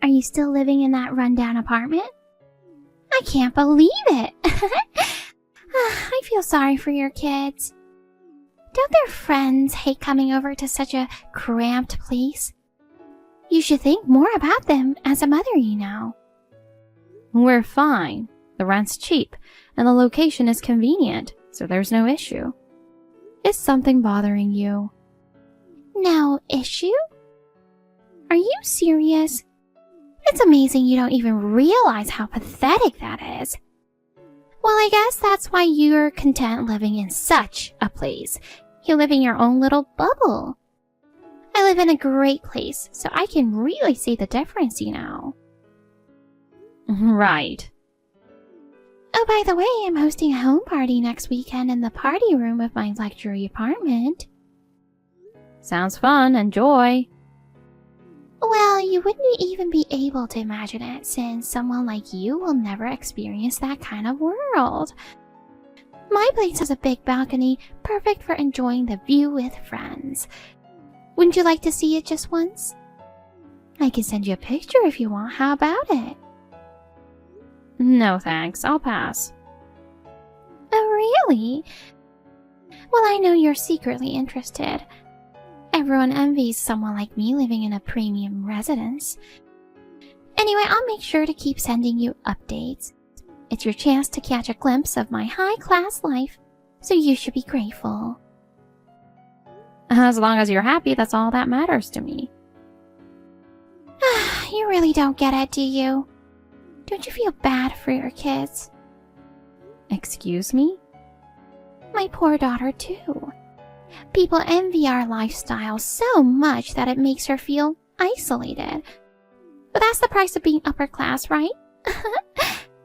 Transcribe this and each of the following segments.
Are you still living in that rundown apartment? I can't believe it! I feel sorry for your kids. Don't their friends hate coming over to such a cramped place? You should think more about them as a mother, you know. We're fine. The rent's cheap, and the location is convenient, so there's no issue. Is something bothering you? No issue? Are you serious? It's amazing you don't even realize how pathetic that is. Well, I guess that's why you're content living in such a place. You live in your own little bubble. I live in a great place, so I can really see the difference, you know. Right. Oh, by the way, I'm hosting a home party next weekend in the party room of my luxury apartment. Sounds fun. Enjoy. Well, you wouldn't even be able to imagine it, since someone like you will never experience that kind of world. My place has a big balcony, perfect for enjoying the view with friends. Wouldn't you like to see it just once? I can send you a picture if you want. How about it? No thanks, I'll pass. Oh, really? Well, I know you're secretly interested. Everyone envies someone like me living in a premium residence. Anyway, I'll make sure to keep sending you updates. It's your chance to catch a glimpse of my high-class life, so you should be grateful. As long as you're happy, that's all that matters to me. You really don't get it, do you? Don't you feel bad for your kids? Excuse me? My poor daughter, too. People envy our lifestyle so much that it makes her feel isolated. But that's the price of being upper class, right?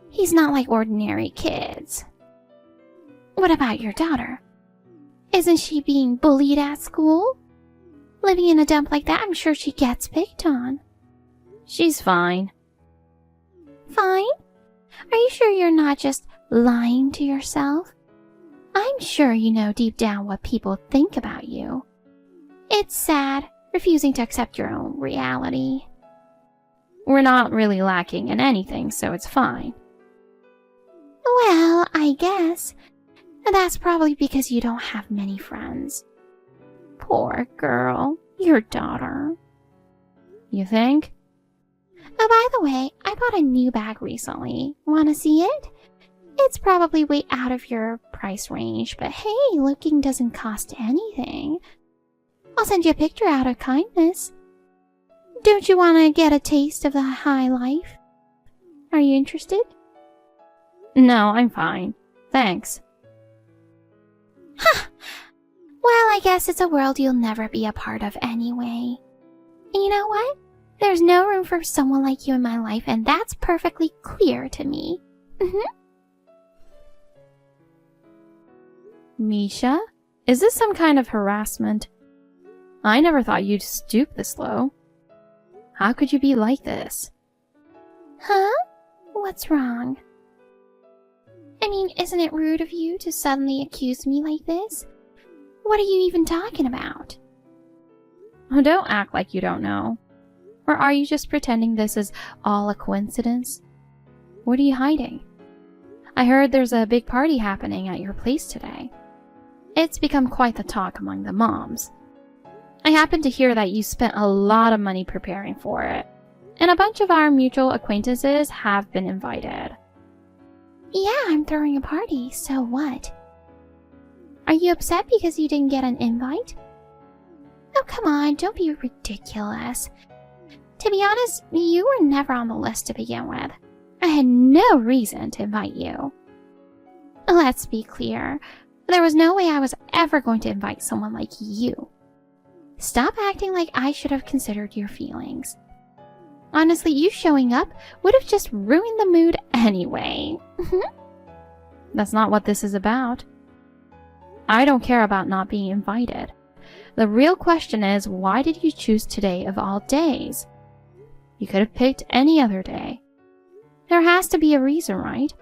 He's not like ordinary kids. What about your daughter? Isn't she being bullied at school? Living in a dump like that, I'm sure she gets picked on. She's fine. Fine? Are you sure you're not just lying to yourself? I'm sure you know deep down what people think about you. It's sad, refusing to accept your own reality. We're not really lacking in anything, so it's fine. Well, I guess. That's probably because you don't have many friends. Poor girl, your daughter. You think? Oh, by the way, I bought a new bag recently. Want to see it? It's probably way out of your price range, but hey, looking doesn't cost anything. I'll send you a picture out of kindness. Don't you want to get a taste of the high life? Are you interested? No, I'm fine. Thanks. Huh. Well, I guess it's a world you'll never be a part of anyway. And you know what? There's no room for someone like you in my life, and that's perfectly clear to me. Misha? Is this some kind of harassment? I never thought you'd stoop this low. How could you be like this? Huh? What's wrong? I mean, isn't it rude of you to suddenly accuse me like this? What are you even talking about? Oh, don't act like you don't know. Or are you just pretending this is all a coincidence? What are you hiding? I heard there's a big party happening at your place today. It's become quite the talk among the moms. I happen to hear that you spent a lot of money preparing for it, and a bunch of our mutual acquaintances have been invited. Yeah, I'm throwing a party, so what? Are you upset because you didn't get an invite? Oh, come on, don't be ridiculous. To be honest, you were never on the list to begin with. I had no reason to invite you. Let's be clear. There was no way I was ever going to invite someone like you. Stop acting like I should have considered your feelings. Honestly, you showing up would have just ruined the mood anyway. That's not what this is about. I don't care about not being invited. The real question is, why did you choose today of all days? You could have picked any other day. There has to be a reason, right?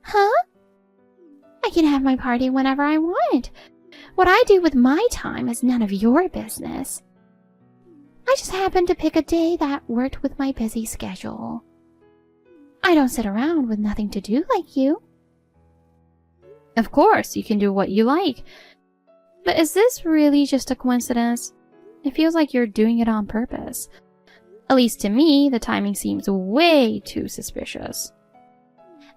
Huh? I can have my party whenever I want. What I do with my time is none of your business. I just happened to pick a day that worked with my busy schedule. I don't sit around with nothing to do like you. Of course, you can do what you like. But is this really just a coincidence? It feels like you're doing it on purpose. At least to me, the timing seems way too suspicious.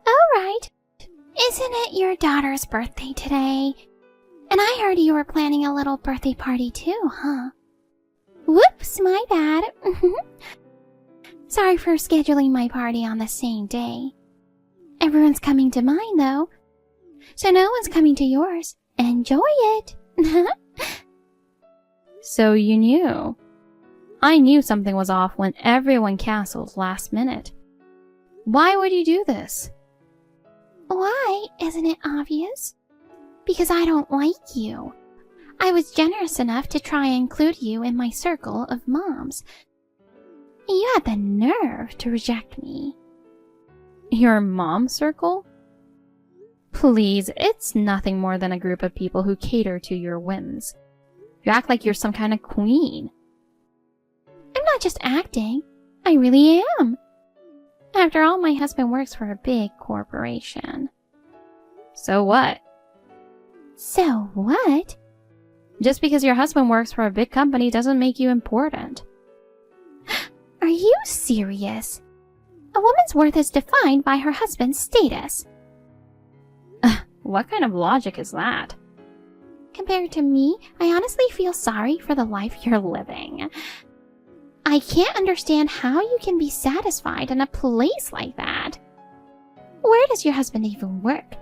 Alright. Isn't it your daughter's birthday today? And I heard you were planning a little birthday party too, huh? Whoops, my bad. Sorry for scheduling my party on the same day. Everyone's coming to mine, though. So no one's coming to yours. Enjoy it. So you knew. I knew something was off when everyone canceled last minute. Why would you do this? Why? Isn't it obvious? Because I don't like you. I was generous enough to try and include you in my circle of moms. You had the nerve to reject me. Your mom circle? Please, it's nothing more than a group of people who cater to your whims. You act like you're some kind of queen. I'm not just acting. I really am. After all, my husband works for a big corporation. So what? So what? Just because your husband works for a big company doesn't make you important. Are you serious? A woman's worth is defined by her husband's status. What kind of logic is that? Compared to me, I honestly feel sorry for the life you're living. I can't understand how you can be satisfied in a place like that. Where does your husband even work?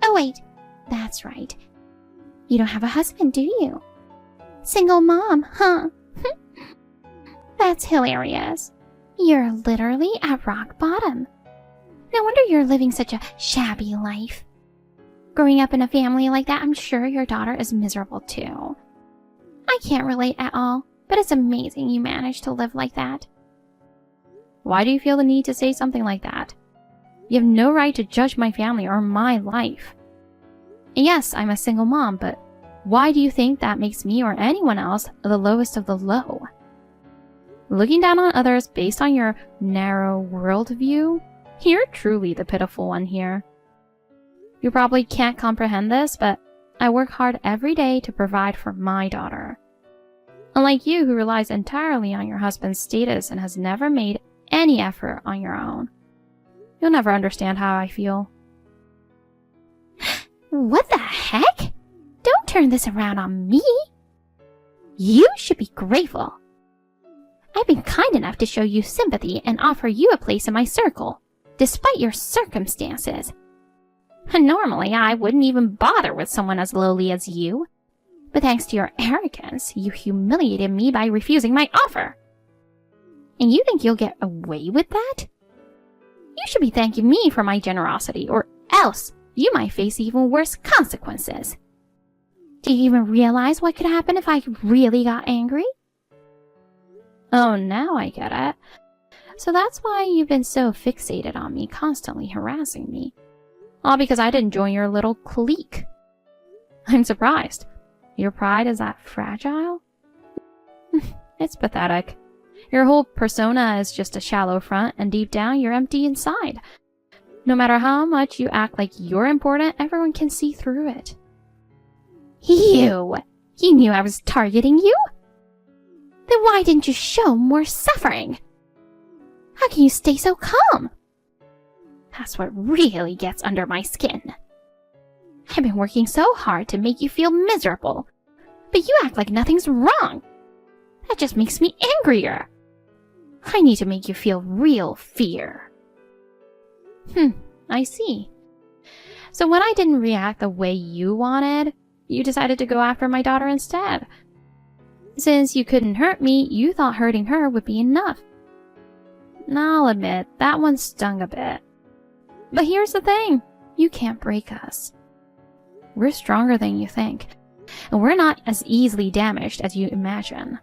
Oh wait, that's right. You don't have a husband, do you? Single mom, huh? That's hilarious. You're literally at rock bottom. No wonder you're living such a shabby life. Growing up in a family like that, I'm sure your daughter is miserable too. I can't relate at all, but it's amazing you managed to live like that. Why do you feel the need to say something like that? You have no right to judge my family or my life. Yes, I'm a single mom, but why do you think that makes me or anyone else the lowest of the low? Looking down on others based on your narrow worldview? You're truly the pitiful one here. You probably can't comprehend this, but I work hard every day to provide for my daughter. Unlike you, who relies entirely on your husband's status and has never made any effort on your own. You'll never understand how I feel. What the heck? Don't turn this around on me. You should be grateful. I've been kind enough to show you sympathy and offer you a place in my circle, despite your circumstances. Normally, I wouldn't even bother with someone as lowly as you. But thanks to your arrogance, you humiliated me by refusing my offer. And you think you'll get away with that? You should be thanking me for my generosity, or else you might face even worse consequences. Do you even realize what could happen if I really got angry? Oh, now I get it. So that's why you've been so fixated on me, constantly harassing me. All because I didn't join your little clique. I'm surprised. Your pride is that fragile? It's pathetic. Your whole persona is just a shallow front, and deep down you're empty inside. No matter how much you act like you're important, everyone can see through it. You knew I was targeting you? Then why didn't you show more suffering? How can you stay so calm? That's what really gets under my skin. I've been working so hard to make you feel miserable, but you act like nothing's wrong. That just makes me angrier. I need to make you feel real fear. I see. So when I didn't react the way you wanted, you decided to go after my daughter instead. Since you couldn't hurt me, you thought hurting her would be enough. I'll admit, that one stung a bit. But here's the thing, you can't break us. We're stronger than you think, and we're not as easily damaged as you imagine.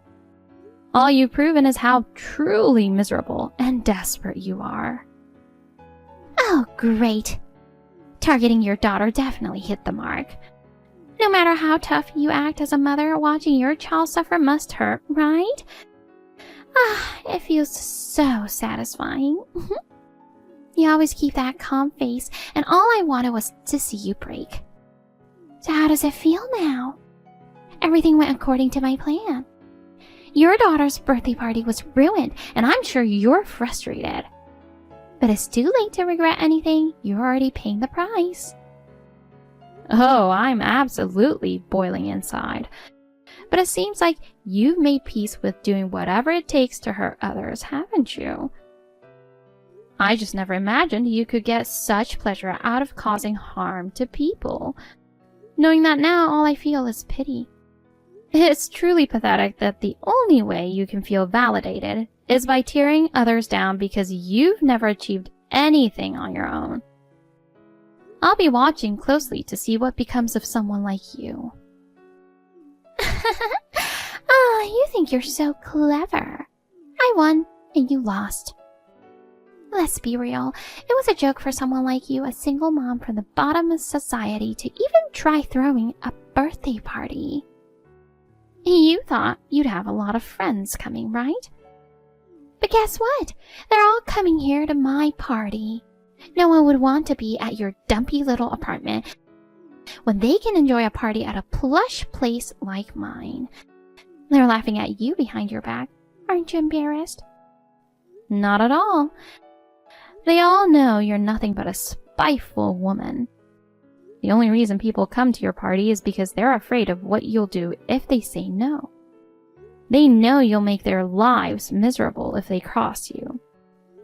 All you've proven is how truly miserable and desperate you are. Oh, great. Targeting your daughter definitely hit the mark. No matter how tough you act as a mother, watching your child suffer must hurt, right? Ah, it feels so satisfying. You always keep that calm face, and all I wanted was to see you break. So how does it feel now? Everything went according to my plan. Your daughter's birthday party was ruined, and I'm sure you're frustrated. But it's too late to regret anything. You're already paying the price. Oh, I'm absolutely boiling inside. But it seems like you've made peace with doing whatever it takes to hurt others, haven't you? I just never imagined you could get such pleasure out of causing harm to people. Knowing that now, all I feel is pity. It's truly pathetic that the only way you can feel validated is by tearing others down because you've never achieved anything on your own. I'll be watching closely to see what becomes of someone like you. Oh, you think you're so clever. I won, and you lost. Let's be real. It was a joke for someone like you, a single mom from the bottom of society, to even try throwing a birthday party. You thought you'd have a lot of friends coming, right? But guess what? They're all coming here to my party. No one would want to be at your dumpy little apartment when they can enjoy a party at a plush place like mine. They're laughing at you behind your back. Aren't you embarrassed? Not at all. They all know you're nothing but a spiteful woman. The only reason people come to your party is because they're afraid of what you'll do if they say no. They know you'll make their lives miserable if they cross you.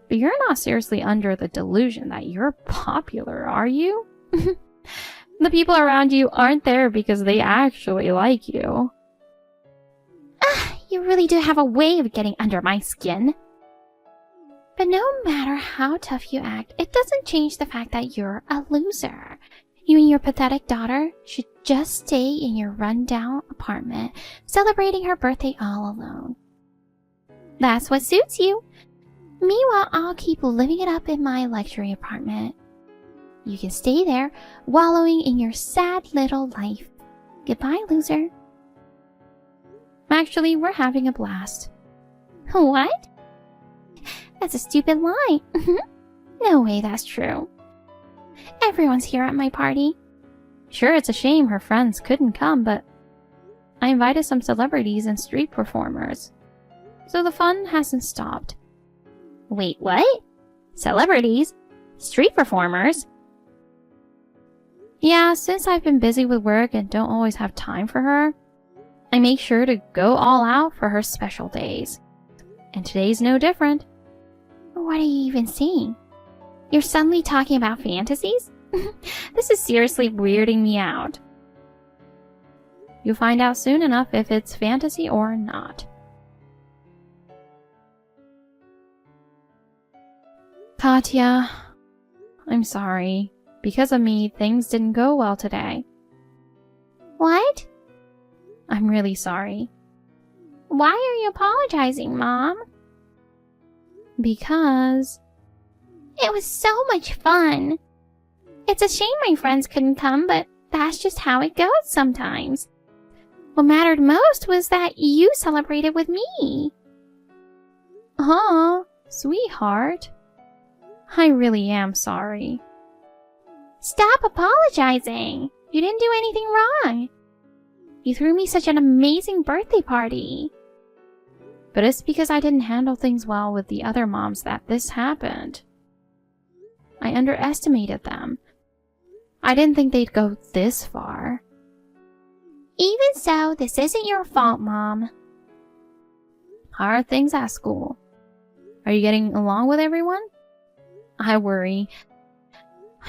But you're not seriously under the delusion that you're popular, are you? The people around you aren't there because they actually like you. You really do have a way of getting under my skin. But no matter how tough you act, it doesn't change the fact that you're a loser. You and your pathetic daughter should just stay in your run-down apartment, celebrating her birthday all alone. That's what suits you. Meanwhile, I'll keep living it up in my luxury apartment. You can stay there, wallowing in your sad little life. Goodbye, loser. Actually, we're having a blast. What? That's a stupid lie. No way that's true. Everyone's here at my party. Sure, it's a shame her friends couldn't come, but I invited some celebrities and street performers. So the fun hasn't stopped. Wait, what? Celebrities? Street performers? Yeah, since I've been busy with work and don't always have time for her, I make sure to go all out for her special days. And today's no different. What are you even saying? You're suddenly talking about fantasies? This is seriously weirding me out. You'll find out soon enough if it's fantasy or not. Katya, I'm sorry. Because of me, things didn't go well today. What? I'm really sorry. Why are you apologizing, Mom? Because... it was so much fun. It's a shame my friends couldn't come, but that's just how it goes sometimes. What mattered most was that you celebrated with me. Aw, sweetheart. I really am sorry. Stop apologizing. You didn't do anything wrong. You threw me such an amazing birthday party. But it's because I didn't handle things well with the other moms that this happened. I underestimated them. I didn't think they'd go this far. Even so, this isn't your fault, Mom. How are things at school? Are you getting along with everyone? I worry.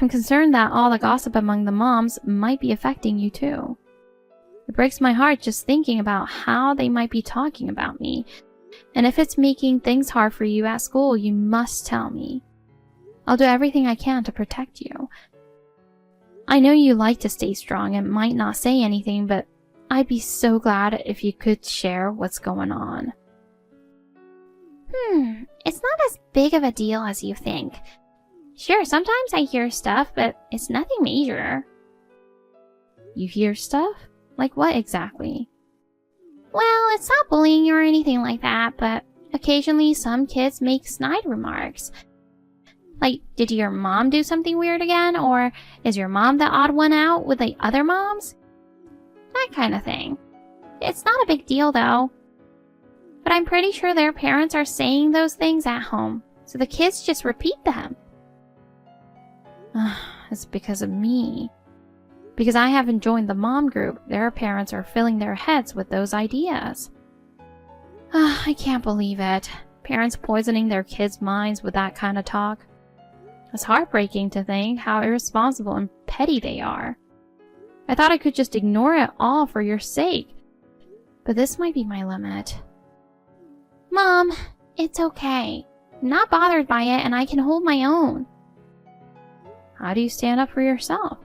I'm concerned that all the gossip among the moms might be affecting you too. It breaks my heart just thinking about how they might be talking about me. And if it's making things hard for you at school, you must tell me. I'll do everything I can to protect you. I know you like to stay strong and might not say anything, but I'd be so glad if you could share what's going on. It's not as big of a deal as you think. Sure, sometimes I hear stuff, but it's nothing major. You hear stuff? Like what exactly? Well, it's not bullying or anything like that, but Occasionally, some kids make snide remarks. Like, did your mom do something weird again? Or is your mom the odd one out with the other moms? That kind of thing. It's not a big deal, though. But I'm pretty sure their parents are saying those things at home, so the kids just repeat them. It's because of me. Because I haven't joined the mom group, their parents are filling their heads with those ideas. I can't believe it. Parents poisoning their kids' minds with that kind of talk. It's heartbreaking to think how irresponsible and petty they are. I thought I could just ignore it all for your sake. But this might be my limit. Mom, it's okay. I'm not bothered by it and I can hold my own. How do you stand up for yourself?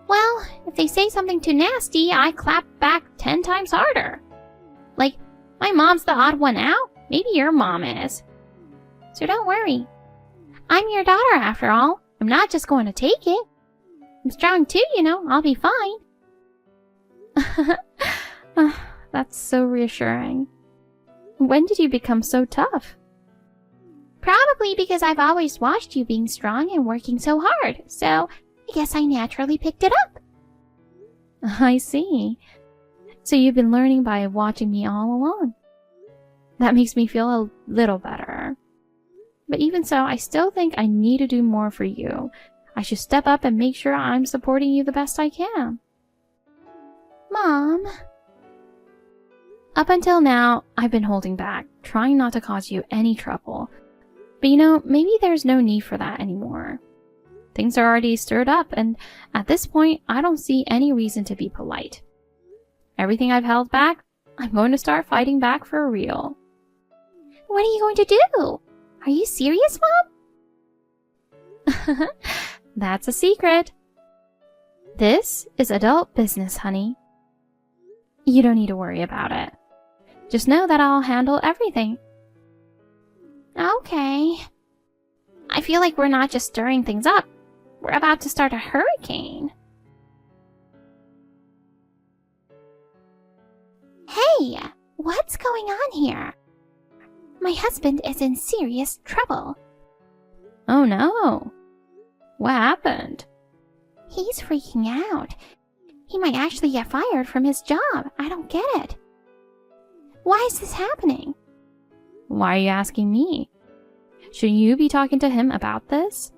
Well, if they say something too nasty, I clap back 10 times harder. Like, my mom's the odd one out? Maybe your mom is. So don't worry. I'm your daughter after all. I'm not just going to take it. I'm strong too, you know. I'll be fine. That's so reassuring. When did you become so tough? Probably because I've always watched you being strong and working so hard, so I guess I naturally picked it up. I see. So you've been learning by watching me all along. That makes me feel a little better. But even so, I still think I need to do more for you. I should step up and make sure I'm supporting you the best I can. Mom. Up until now, I've been holding back, trying not to cause you any trouble. But you know, maybe there's no need for that anymore. Things are already stirred up, and at this point, I don't see any reason to be polite. Everything I've held back, I'm going to start fighting back for real. What are you going to do? Are you serious, Mom? That's a secret. This is adult business, honey. You don't need to worry about it. Just know that I'll handle everything. Okay. I feel like we're not just stirring things up. We're about to start a hurricane. Hey, what's going on here? My husband is in serious trouble. Oh no. What happened? He's freaking out. He might actually get fired from his job. I don't get it. Why is this happening? Why are you asking me? Shouldn't you be talking to him about this?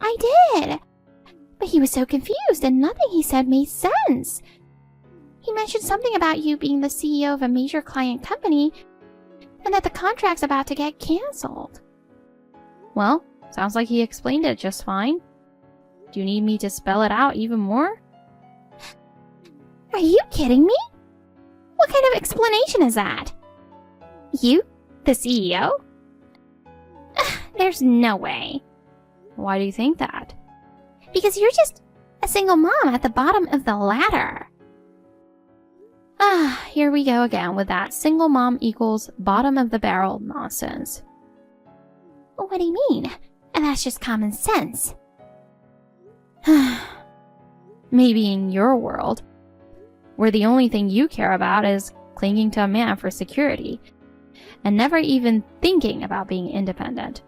I did. But he was so confused and nothing he said made sense. He mentioned something about you being the CEO of a major client company and that the contract's about to get canceled. Well, sounds like he explained it just fine. Do you need me to spell it out even more? Are you kidding me? What kind of explanation is that? You, the CEO? There's no way. Why do you think that? Because you're just a single mom at the bottom of the ladder. Here we go again with that single mom equals bottom of the barrel nonsense. What do you mean? And that's just common sense. Maybe in your world, where the only thing you care about is clinging to a man for security, and never even thinking about being independent.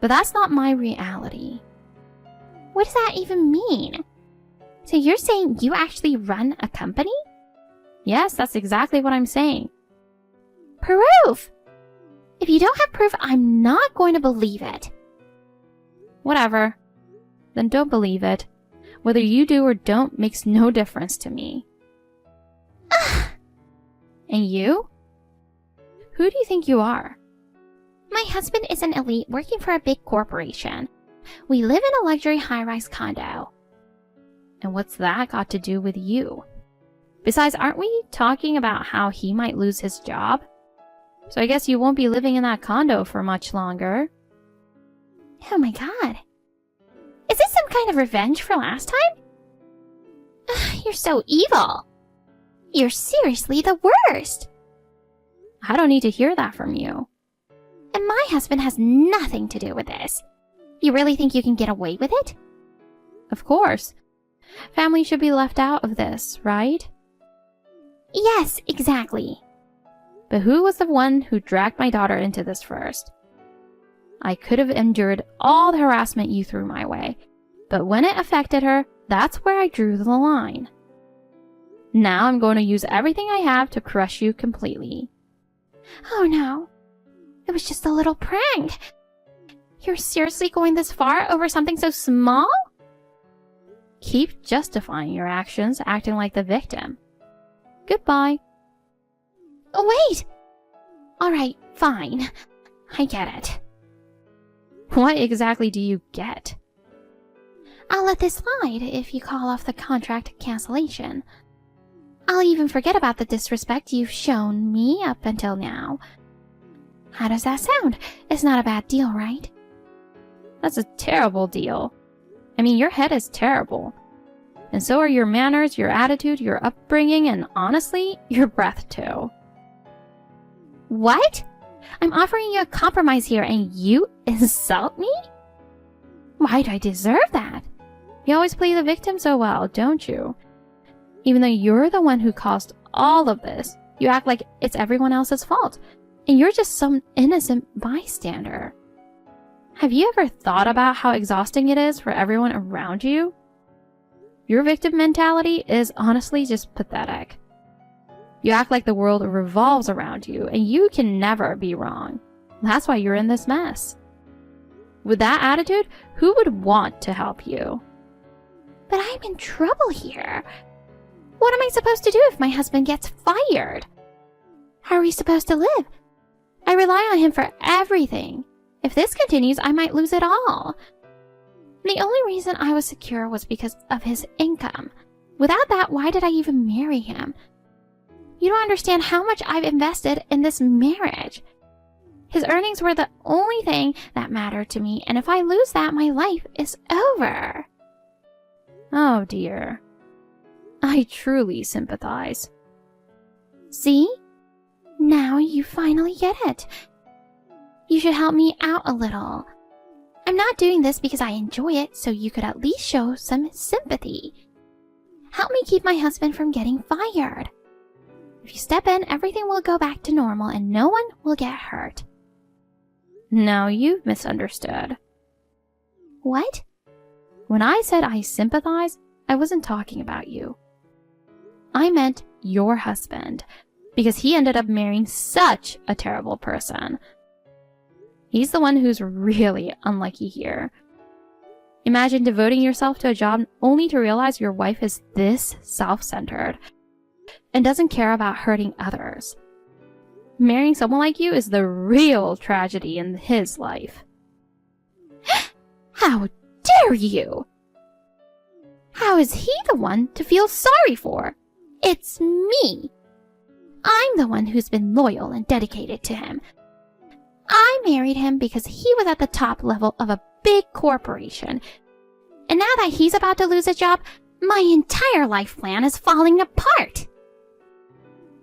But that's not my reality. What does that even mean? So you're saying you actually run a company? Yes, that's exactly what I'm saying. Proof! If you don't have proof, I'm not going to believe it. Whatever. Then don't believe it. Whether you do or don't makes no difference to me. And you? Who do you think you are? My husband is an elite working for a big corporation. We live in a luxury high-rise condo. And what's that got to do with you? Besides, aren't we talking about how he might lose his job? So I guess you won't be living in that condo for much longer. Oh my god. Is this some kind of revenge for last time? You're so evil. You're seriously the worst. I don't need to hear that from you. And my husband has nothing to do with this. You really think you can get away with it? Of course. Family should be left out of this, right? Yes, exactly. But who was the one who dragged my daughter into this first? I could have endured all the harassment you threw my way, but when it affected her, that's where I drew the line. Now I'm going to use everything I have to crush you completely. Oh no. It was just a little prank. You're seriously going this far over something so small? Keep justifying your actions, acting like the victim. Goodbye. Oh, wait! Alright, fine. I get it. What exactly do you get? I'll let this slide if you call off the contract cancellation. I'll even forget about the disrespect you've shown me up until now. How does that sound? It's not a bad deal, right? That's a terrible deal. I mean, your head is terrible. And so are your manners, your attitude, your upbringing, and honestly, your breath too. What? I'm offering you a compromise here and you insult me? Why do I deserve that? You always play the victim so well, don't you? Even though you're the one who caused all of this, you act like it's everyone else's fault, and you're just some innocent bystander. Have you ever thought about how exhausting it is for everyone around you? Your victim mentality is honestly just pathetic. You act like the world revolves around you, and you can never be wrong. That's why you're in this mess. With that attitude, who would want to help you? But I'm in trouble here. What am I supposed to do if my husband gets fired? How are we supposed to live? I rely on him for everything. If this continues, I might lose it all. The only reason I was secure was because of his income. Without that, why did I even marry him? You don't understand how much I've invested in this marriage. His earnings were the only thing that mattered to me, and if I lose that, my life is over. Oh dear. I truly sympathize. See? Now you finally get it. You should help me out a little. I'm not doing this because I enjoy it, so you could at least show some sympathy. Help me keep my husband from getting fired. If you step in, everything will go back to normal and no one will get hurt. No, you've misunderstood. What? When I said I sympathize, I wasn't talking about you. I meant your husband, because he ended up marrying such a terrible person. He's the one who's really unlucky here. Imagine devoting yourself to a job only to realize your wife is this self-centered and doesn't care about hurting others. Marrying someone like you is the real tragedy in his life. How dare you? How is he the one to feel sorry for? It's me. I'm the one who's been loyal and dedicated to him. I married him because he was at the top level of a big corporation. And now that he's about to lose a job, my entire life plan is falling apart.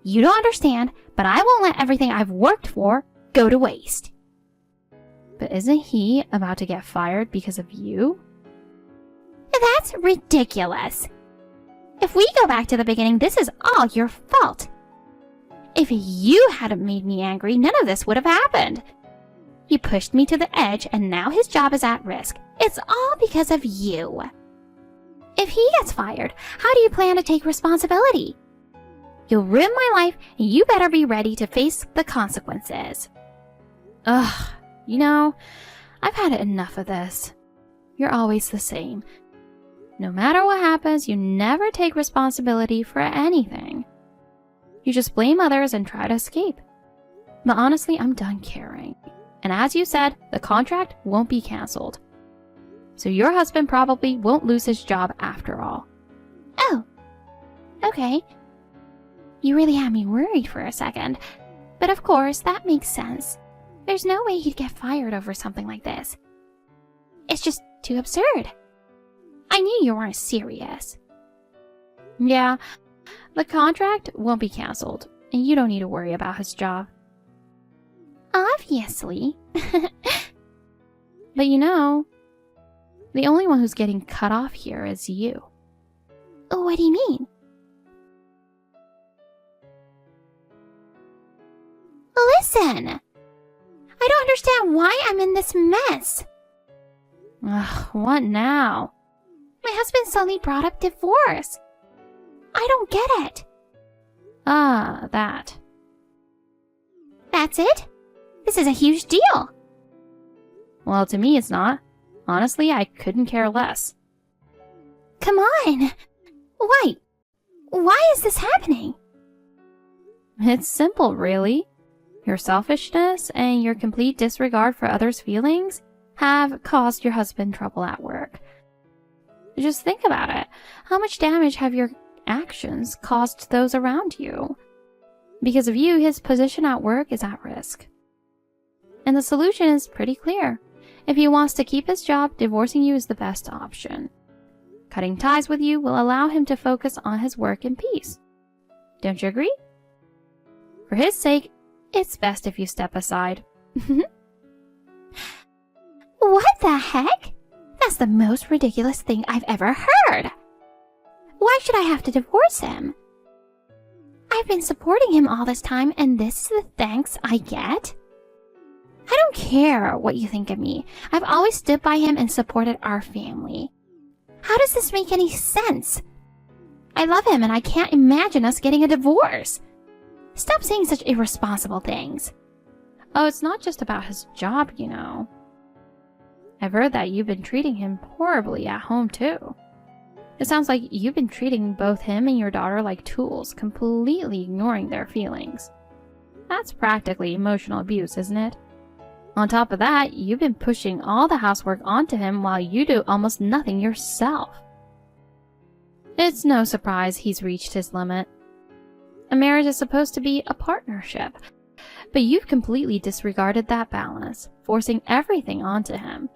You don't understand, but I won't let everything I've worked for go to waste. But isn't he about to get fired because of you? That's ridiculous. If we go back to the beginning, this is all your fault. If you hadn't made me angry, none of this would have happened. You pushed me to the edge, and now his job is at risk. It's all because of you. If he gets fired, how do you plan to take responsibility? You'll ruin my life, and you better be ready to face the consequences. Ugh, you know, I've had enough of this. You're always the same. No matter what happens, you never take responsibility for anything. You just blame others and try to escape. But honestly, I'm done caring. And as you said, the contract won't be canceled. So your husband probably won't lose his job after all. Oh, okay. You really had me worried for a second. But of course, that makes sense. There's no way he'd get fired over something like this. It's just too absurd. I knew you weren't serious. Yeah, the contract won't be canceled, and you don't need to worry about his job. Obviously. But you know, the only one who's getting cut off here is you. What do you mean? Listen! I don't understand why I'm in this mess. Ugh, what now? My husband suddenly brought up divorce. I don't get it. Ah, that. That's it? This is a huge deal. Well, to me it's not. Honestly, I couldn't care less. Come on. Why is this happening? It's simple, really. Your selfishness and your complete disregard for others' feelings have caused your husband trouble at work. Just think about it. How much damage have your actions caused those around you? Because of you, his position at work is at risk. And the solution is pretty clear. If he wants to keep his job, divorcing you is the best option. Cutting ties with you will allow him to focus on his work in peace. Don't you agree? For his sake, it's best if you step aside. What the heck? That's the most ridiculous thing I've ever heard. Why should I have to divorce him? I've been supporting him all this time, and this is the thanks I get? I don't care what you think of me. I've always stood by him and supported our family. How does this make any sense? I love him, and I can't imagine us getting a divorce. Stop saying such irresponsible things. Oh, it's not just about his job, you know. I've heard that you've been treating him horribly at home, too. It sounds like you've been treating both him and your daughter like tools, completely ignoring their feelings. That's practically emotional abuse, isn't it? On top of that, you've been pushing all the housework onto him while you do almost nothing yourself. It's no surprise he's reached his limit. A marriage is supposed to be a partnership, but you've completely disregarded that balance, forcing everything onto him.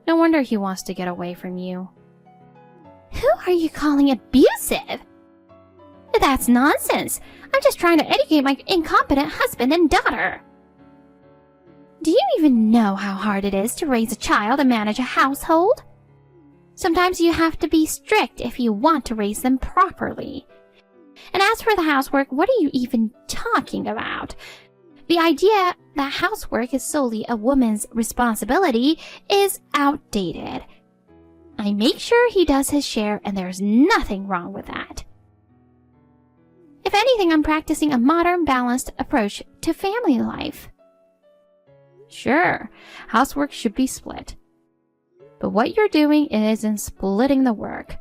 No wonder he wants to get away from you. Who are you calling abusive? That's nonsense. I'm just trying to educate my incompetent husband and daughter. Do you even know how hard it is to raise a child and manage a household? Sometimes you have to be strict if you want to raise them properly. And as for the housework, what are you even talking about? The idea that housework is solely a woman's responsibility is outdated. I make sure he does his share, and there's nothing wrong with that. If anything, I'm practicing a modern, balanced approach to family life. Sure, housework should be split. But what you're doing isn't splitting the work.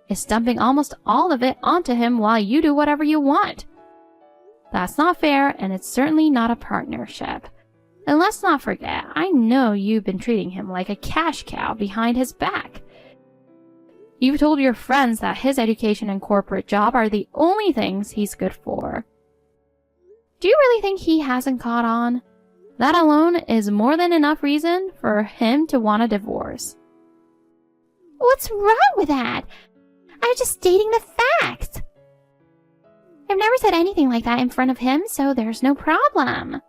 It's dumping almost all of it onto him while you do whatever you want. That's not fair, and it's certainly not a partnership. And let's not forget, I know you've been treating him like a cash cow behind his back. You've told your friends that his education and corporate job are the only things he's good for. Do you really think he hasn't caught on? That alone is more than enough reason for him to want a divorce. What's wrong with that? I'm just stating the facts. I've never said anything like that in front of him, so there's no problem.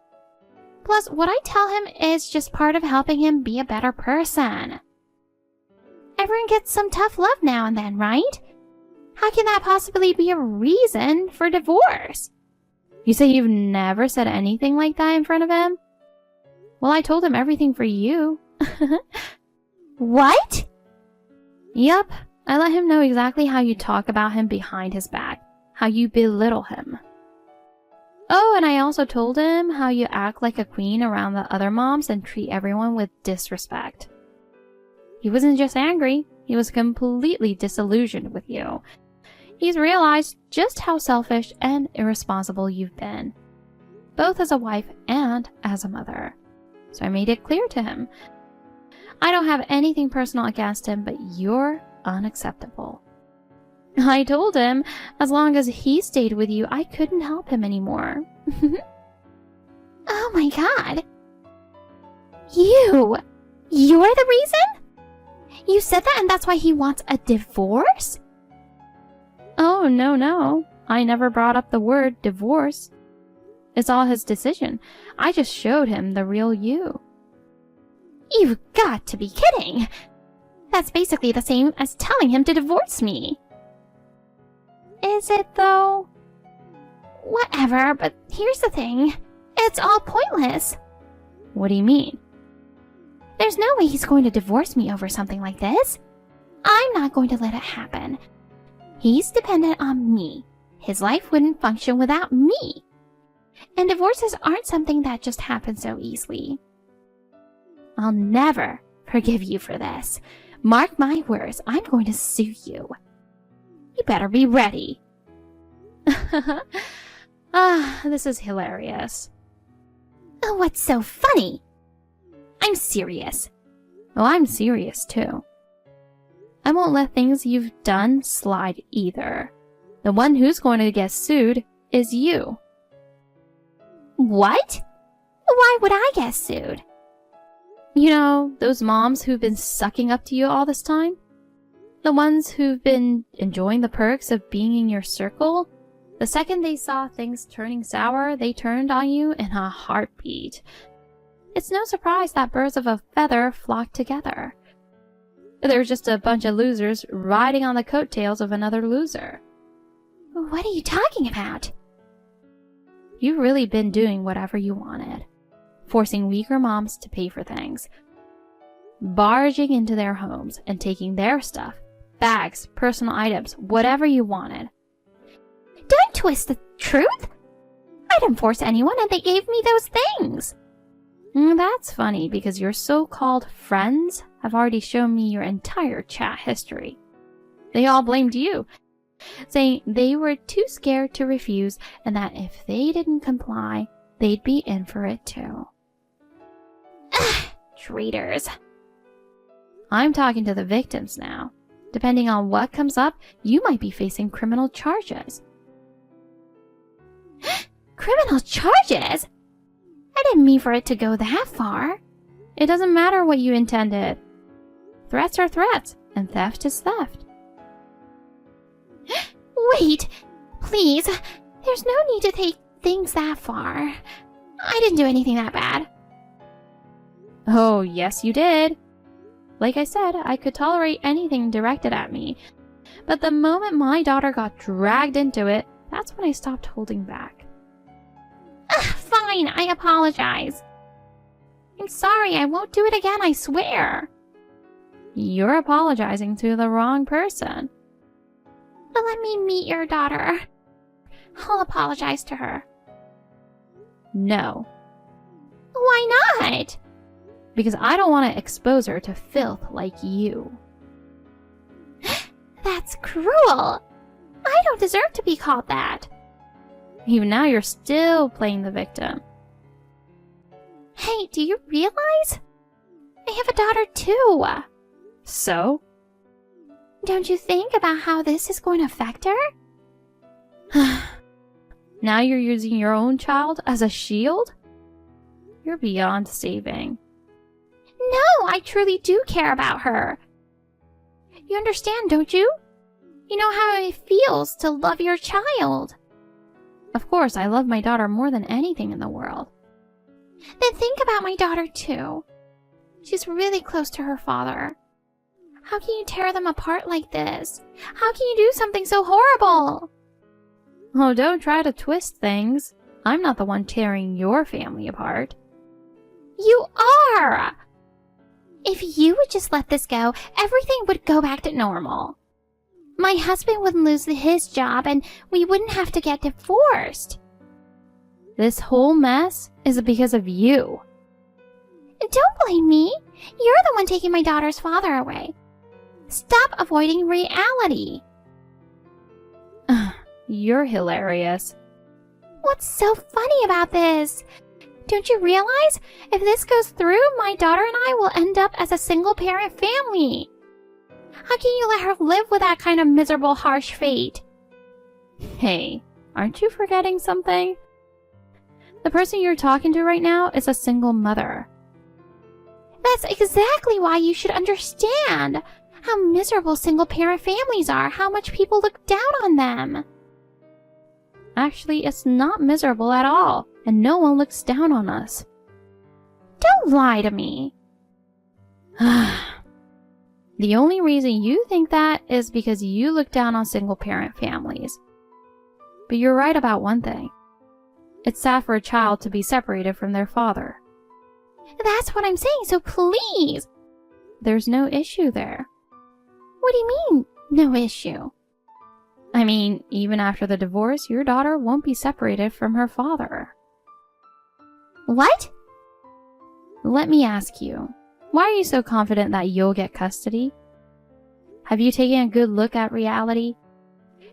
Plus, what I tell him is just part of helping him be a better person. Everyone gets some tough love now and then, right? How can that possibly be a reason for divorce? You say you've never said anything like that in front of him? Well, I told him everything for you. What? Yep, I let him know exactly how you talk about him behind his back, how you belittle him. Oh, and I also told him how you act like a queen around the other moms and treat everyone with disrespect. He wasn't just angry, he was completely disillusioned with you. He's realized just how selfish and irresponsible you've been, both as a wife and as a mother. So I made it clear to him. I don't have anything personal against him, but you're unacceptable. I told him as long as he stayed with you, I couldn't help him anymore. Oh my god. You're the reason? You said that and that's why he wants a divorce? Oh, no. I never brought up the word divorce. It's all his decision. I just showed him the real you. You've got to be kidding. That's basically the same as telling him to divorce me. Is it though? Whatever, but here's the thing. It's all pointless. What do you mean? There's no way he's going to divorce me over something like this. I'm not going to let it happen. He's dependent on me. His life wouldn't function without me. And divorces aren't something that just happens so easily. I'll never forgive you for this. Mark my words, I'm going to sue you. You better be ready. This is hilarious. Oh, what's so funny? I'm serious. Oh, I'm serious too. I won't let things you've done slide either. The one who's going to get sued is you. What? Why would I get sued? You know, those moms who've been sucking up to you all this time? The ones who've been enjoying the perks of being in your circle? The second they saw things turning sour, they turned on you in a heartbeat. It's no surprise that birds of a feather flock together. They're just a bunch of losers riding on the coattails of another loser. What are you talking about? You've really been doing whatever you wanted. Forcing weaker moms to pay for things. Barging into their homes and taking their stuff. Bags, personal items, whatever you wanted. Don't twist the truth! I didn't force anyone and they gave me those things. That's funny because your so-called friends have already shown me your entire chat history. They all blamed you, saying they were too scared to refuse and that if they didn't comply, they'd be in for it too. Traitors. I'm talking to the victims now. Depending on what comes up, you might be facing criminal charges. Criminal charges? I didn't mean for it to go that far. It doesn't matter what you intended. Threats are threats, and theft is theft. Wait, please. There's no need to take things that far. I didn't do anything that bad. Oh, yes you did. Like I said, I could tolerate anything directed at me. But the moment my daughter got dragged into it, that's when I stopped holding back. Fine, I apologize. I'm sorry, I won't do it again, I swear. You're apologizing to the wrong person. But let me meet your daughter. I'll apologize to her. No. Why not? Because I don't want to expose her to filth like you. That's cruel. I don't deserve to be called that. Even now you're still playing the victim. Hey, do you realize? I have a daughter too. So? Don't you think about how this is going to affect her? Now you're using your own child as a shield? You're beyond saving. No, I truly do care about her. You understand, don't you? You know how it feels to love your child. Of course, I love my daughter more than anything in the world. Then think about my daughter too. She's really close to her father. How can you tear them apart like this? How can you do something so horrible? Oh, don't try to twist things. I'm not the one tearing your family apart. You are! If you would just let this go, everything would go back to normal. My husband wouldn't lose his job and we wouldn't have to get divorced. This whole mess is because of you. Don't blame me. You're the one taking my daughter's father away. Stop avoiding reality. You're hilarious. What's so funny about this? Don't you realize if this goes through, my daughter and I will end up as a single-parent family? How can you let her live with that kind of miserable, harsh fate? Hey, aren't you forgetting something? The person you're talking to right now is a single mother. That's exactly why you should understand how miserable single-parent families are, how much people look down on them. Actually, it's not miserable at all, and no one looks down on us. Don't lie to me. The only reason you think that is because you look down on single-parent families. But you're right about one thing. It's sad for a child to be separated from their father. That's what I'm saying, so please! There's no issue there. What do you mean, no issue? I mean, even after the divorce, your daughter won't be separated from her father. What? Let me ask you, why are you so confident that you'll get custody? Have you taken a good look at reality?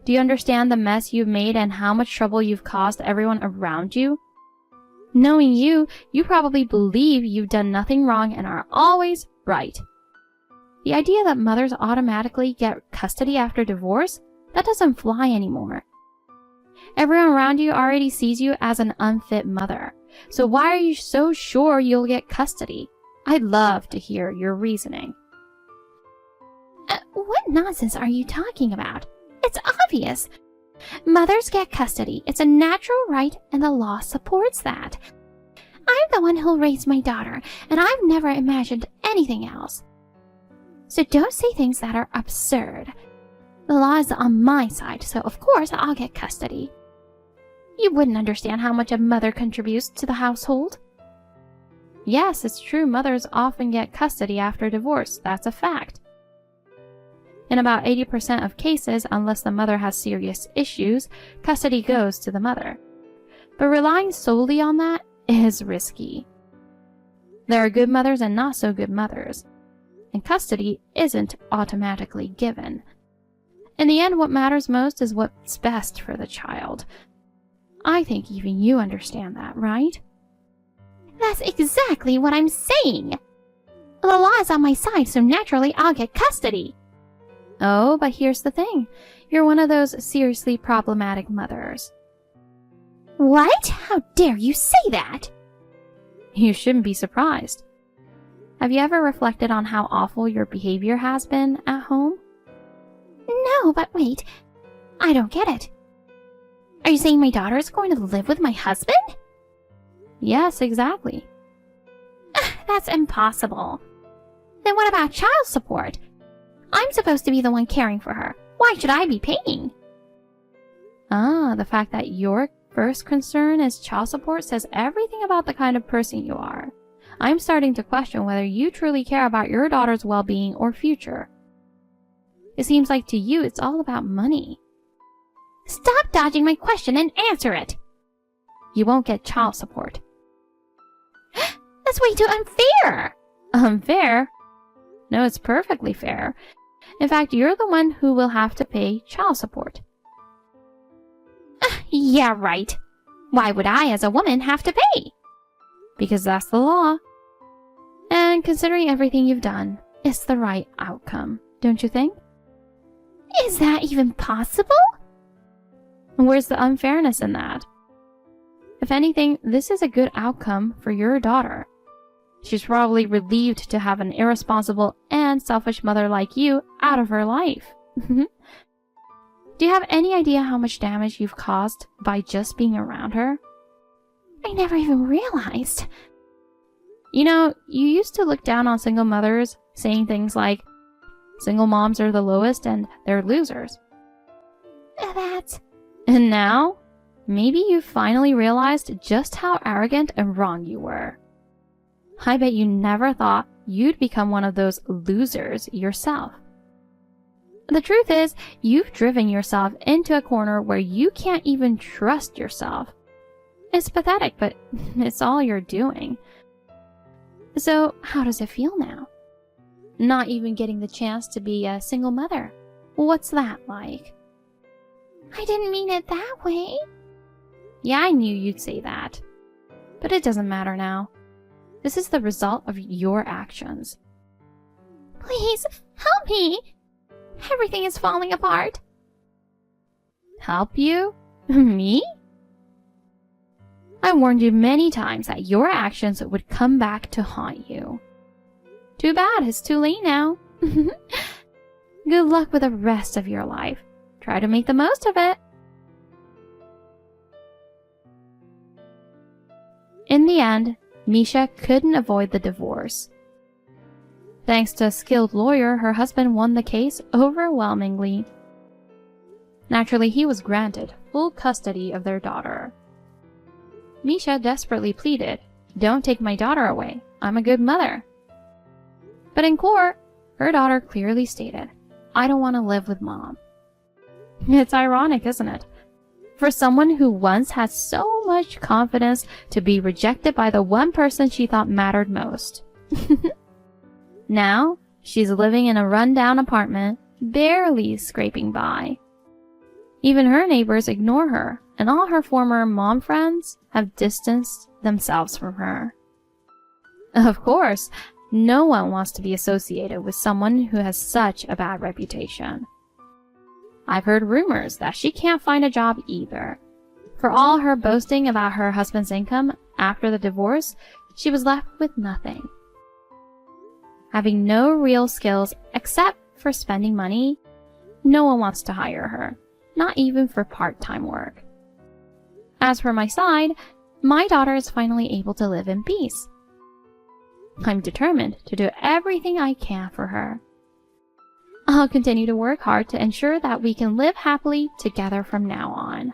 Do you understand the mess you've made and how much trouble you've caused everyone around you? Knowing you, you probably believe you've done nothing wrong and are always right. The idea that mothers automatically get custody after divorce, that doesn't fly anymore. Everyone around you already sees you as an unfit mother. So why are you so sure you'll get custody? I'd love to hear your reasoning. What nonsense are you talking about? It's obvious. Mothers get custody. It's a natural right and the law supports that. I'm the one who'll raise my daughter, and I've never imagined anything else. So don't say things that are absurd. The law is on my side, so of course I'll get custody. You wouldn't understand how much a mother contributes to the household. Yes, it's true mothers often get custody after divorce. That's a fact. In about 80% of cases, unless the mother has serious issues, custody goes to the mother. But relying solely on that is risky. There are good mothers and not so good mothers, and custody isn't automatically given. In the end, what matters most is what's best for the child. I think even you understand that, right? That's exactly what I'm saying. The law is on my side, so naturally I'll get custody. Oh, but here's the thing. You're one of those seriously problematic mothers. What? How dare you say that? You shouldn't be surprised. Have you ever reflected on how awful your behavior has been at home? No, but wait. I don't get it. Are you saying my daughter is going to live with my husband? Yes, exactly. That's impossible. Then what about child support? I'm supposed to be the one caring for her. Why should I be paying? Ah, the fact that your first concern is child support says everything about the kind of person you are. I'm starting to question whether you truly care about your daughter's well-being or future. It seems like to you it's all about money. Stop dodging my question and answer it. You won't get child support. That's way too unfair. Unfair? No, it's perfectly fair. In fact, you're the one who will have to pay child support. Yeah, right. Why would I, as a woman, have to pay? Because that's the law. And considering everything you've done, it's the right outcome, don't you think? Is that even possible? Where's the unfairness in that? If anything, this is a good outcome for your daughter. She's probably relieved to have an irresponsible and selfish mother like you out of her life. Do you have any idea how much damage you've caused by just being around her? I never even realized. You know, you used to look down on single mothers, saying things like, single moms are the lowest and they're losers. And now, maybe you finally realized just how arrogant and wrong you were. I bet you never thought you'd become one of those losers yourself. The truth is, you've driven yourself into a corner where you can't even trust yourself. It's pathetic, but it's all you're doing. So, how does it feel now? Not even getting the chance to be a single mother. What's that like? I didn't mean it that way. Yeah, I knew you'd say that. But it doesn't matter now. This is the result of your actions. Please, help me! Everything is falling apart. Help you? Me? I warned you many times that your actions would come back to haunt you. Too bad, it's too late now. Good luck with the rest of your life. Try to make the most of it. In the end, Misha couldn't avoid the divorce. Thanks to a skilled lawyer, her husband won the case overwhelmingly. Naturally, he was granted full custody of their daughter. Misha desperately pleaded, "Don't take my daughter away. I'm a good mother." But in court, her daughter clearly stated, "I don't want to live with mom." It's ironic, isn't it? For someone who once had so much confidence to be rejected by the one person she thought mattered most. Now, she's living in a rundown apartment, barely scraping by. Even her neighbors ignore her, and all her former mom friends have distanced themselves from her. Of course, no one wants to be associated with someone who has such a bad reputation. I've heard rumors that she can't find a job either. For all her boasting about her husband's income after the divorce, she was left with nothing. Having no real skills except for spending money, no one wants to hire her, not even for part-time work. As for my side, my daughter is finally able to live in peace. I'm determined to do everything I can for her. I'll continue to work hard to ensure that we can live happily together from now on.